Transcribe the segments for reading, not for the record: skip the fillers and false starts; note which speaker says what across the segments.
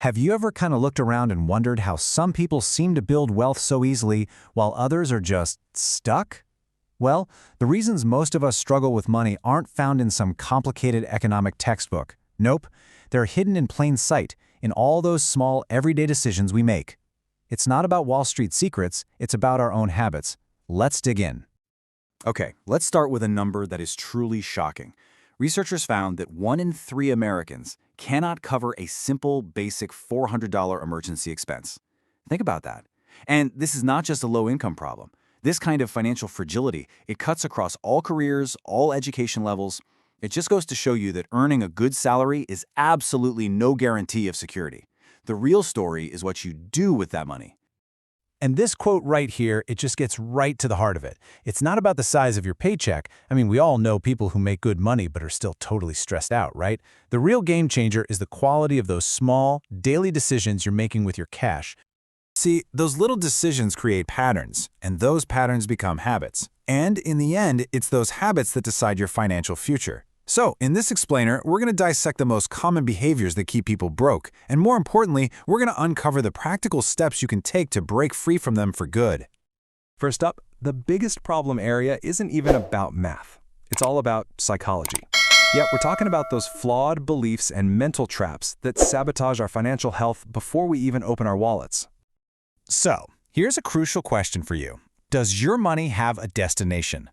Speaker 1: Have you ever kind of looked around and wondered how some people seem to build wealth so easily while others are just stuck? Well, the reasons most of us struggle with money aren't found in some complicated economic textbook. Nope, they're hidden in plain sight in all those small, everyday decisions we make. It's not about Wall Street secrets, it's about our own habits. Let's dig in.
Speaker 2: Okay, let's start with a number that is truly shocking. Researchers found that 1 in 3 Americans cannot cover a simple, basic $400 emergency expense. Think about that. And this is not just a low-income problem. This kind of financial fragility, it cuts across all careers, all education levels. It just goes to show you that earning a good salary is absolutely no guarantee of security. The real story is what you do with that money.
Speaker 1: And this quote right here, it just gets right to the heart of it. It's not about the size of your paycheck. I mean, we all know people who make good money but are still totally stressed out, right? The real game changer is the quality of those small, daily decisions you're making with your cash. See, those little decisions create patterns, and those patterns become habits. And in the end, it's those habits that decide your financial future. So, in this explainer, we're going to dissect the most common behaviors that keep people broke, and more importantly, we're going to uncover the practical steps you can take to break free from them for good.
Speaker 3: First up, the biggest problem area isn't even about math. It's all about psychology. Yeah, we're talking about those flawed beliefs and mental traps that sabotage our financial health before we even open our wallets.
Speaker 1: So, here's a crucial question for you. Does your money have a destination?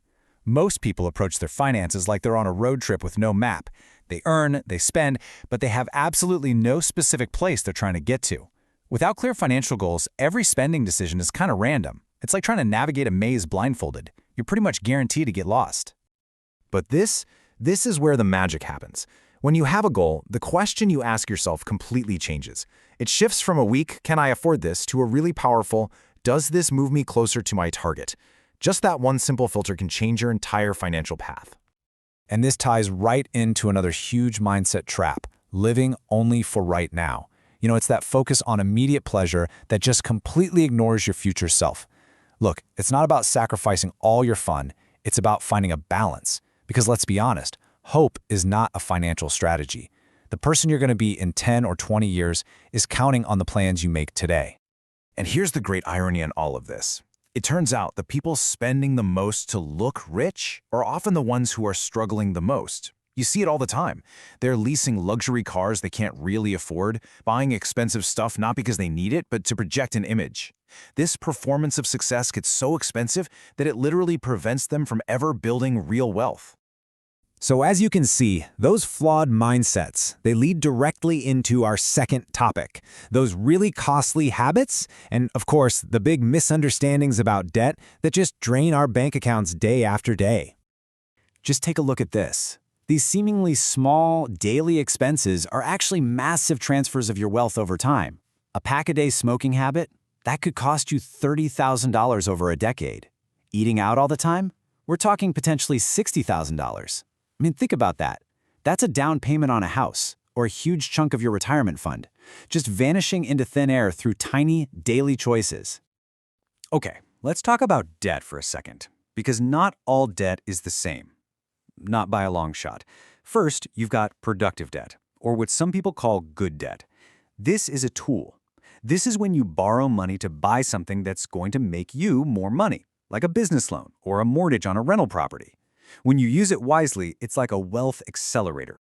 Speaker 1: Most people approach their finances like they're on a road trip with no map. They earn, they spend, but they have absolutely no specific place they're trying to get to. Without clear financial goals, every spending decision is kind of random. It's like trying to navigate a maze blindfolded. You're pretty much guaranteed to get lost. But this is where the magic happens. When you have a goal, the question you ask yourself completely changes. It shifts from a weak, can I afford this, to a really powerful, does this move me closer to my target? Just that one simple filter can change your entire financial path. And this ties right into another huge mindset trap, living only for right now. You know, it's that focus on immediate pleasure that just completely ignores your future self. Look, it's not about sacrificing all your fun, it's about finding a balance. Because let's be honest, hope is not a financial strategy. The person you're going to be in 10 or 20 years is counting on the plans you make today. And here's the great irony in all of this. It turns out the people spending the most to look rich are often the ones who are struggling the most. You see it all the time. They're leasing luxury cars they can't really afford, buying expensive stuff not because they need it, but to project an image. This performance of success gets so expensive that it literally prevents them from ever building real wealth. So as you can see, those flawed mindsets, they lead directly into our second topic, those really costly habits, and of course, the big misunderstandings about debt that just drain our bank accounts day after day. Just take a look at this. These seemingly small, daily expenses are actually massive transfers of your wealth over time. A pack-a-day smoking habit? That could cost you $30,000 over a decade. Eating out all the time? We're talking potentially $60,000. I mean, think about that. That's a down payment on a house, or a huge chunk of your retirement fund, just vanishing into thin air through tiny, daily choices.
Speaker 2: Okay, let's talk about debt for a second, because not all debt is the same. Not by a long shot. First, you've got productive debt, or what some people call good debt. This is a tool. This is when you borrow money to buy something that's going to make you more money, like a business loan or a mortgage on a rental property. When you use it wisely, it's like a wealth accelerator.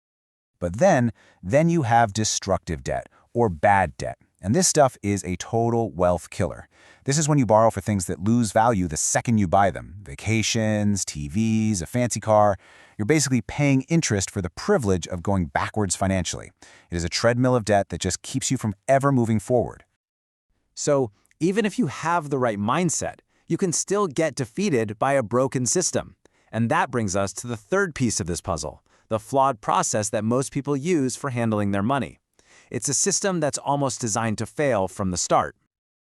Speaker 1: But then you have destructive debt, or bad debt. And this stuff is a total wealth killer. This is when you borrow for things that lose value the second you buy them. Vacations, TVs, a fancy car. You're basically paying interest for the privilege of going backwards financially. It is a treadmill of debt that just keeps you from ever moving forward.
Speaker 2: So, even if you have the right mindset, you can still get defeated by a broken system. And that brings us to the third piece of this puzzle, the flawed process that most people use for handling their money. It's a system that's almost designed to fail from the start.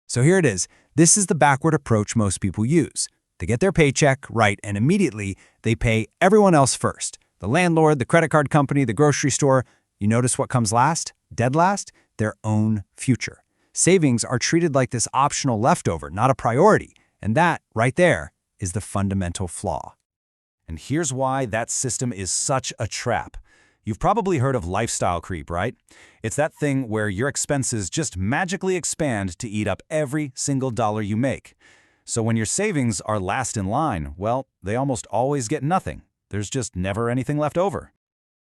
Speaker 1: So here it is. This is the backward approach most people use. They get their paycheck, right, and immediately they pay everyone else first. The landlord, the credit card company, the grocery store. You notice what comes last? Dead last? Their own future. Savings are treated like this optional leftover, not a priority. And that, right there, is the fundamental flaw. And here's why that system is such a trap. You've probably heard of lifestyle creep, right? It's that thing where your expenses just magically expand to eat up every single dollar you make. So when your savings are last in line, well, they almost always get nothing. There's just never anything left over.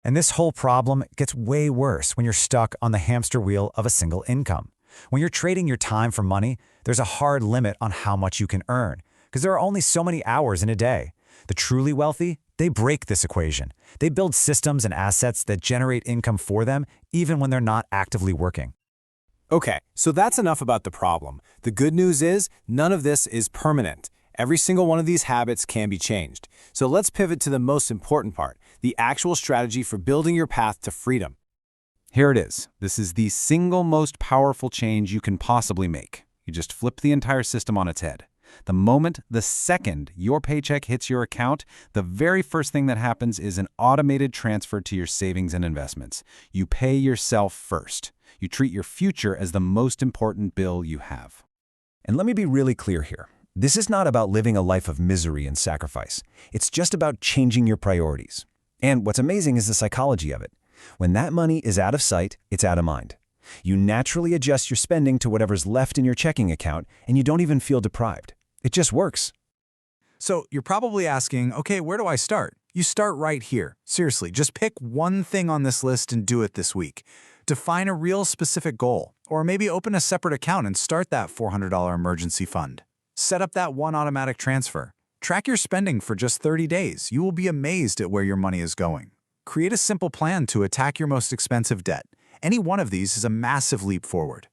Speaker 4: And this whole problem gets way worse when you're stuck on the hamster wheel of a single income. When you're trading your time for money, there's a hard limit on how much you can earn, because there are only so many hours in a day. The truly wealthy, they break this equation. They build systems and assets that generate income for them, even when they're not actively working.
Speaker 5: Okay, so that's enough about the problem. The good news is, none of this is permanent. Every single one of these habits can be changed. So let's pivot to the most important part, the actual strategy for building your path to freedom.
Speaker 3: Here it is. This is the single most powerful change you can possibly make. You just flip the entire system on its head. The second your paycheck hits your account, the very first thing that happens is an automated transfer to your savings and investments. You pay yourself first. You treat your future as the most important bill you have.
Speaker 4: And let me be really clear here. This is not about living a life of misery and sacrifice. It's just about changing your priorities. And what's amazing is the psychology of it. When that money is out of sight, it's out of mind. You naturally adjust your spending to whatever's left in your checking account, and you don't even feel deprived. It just works.
Speaker 1: So you're probably asking, okay, where do I start? You start right here. Seriously, just pick one thing on this list and do it this week. Define a real specific goal, or maybe open a separate account and start that $400 emergency fund. Set up that one automatic transfer. Track your spending for just 30 days. You will be amazed at where your money is going. Create a simple plan to attack your most expensive debt. Any one of these is a massive leap forward.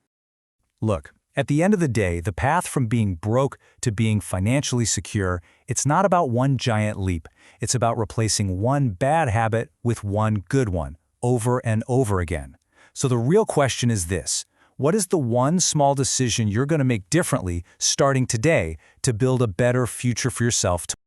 Speaker 1: Look, at the end of the day, the path from being broke to being financially secure, it's not about one giant leap. It's about replacing one bad habit with one good one, over and over again. So the real question is this: what is the one small decision you're going to make differently starting today to build a better future for yourself tomorrow?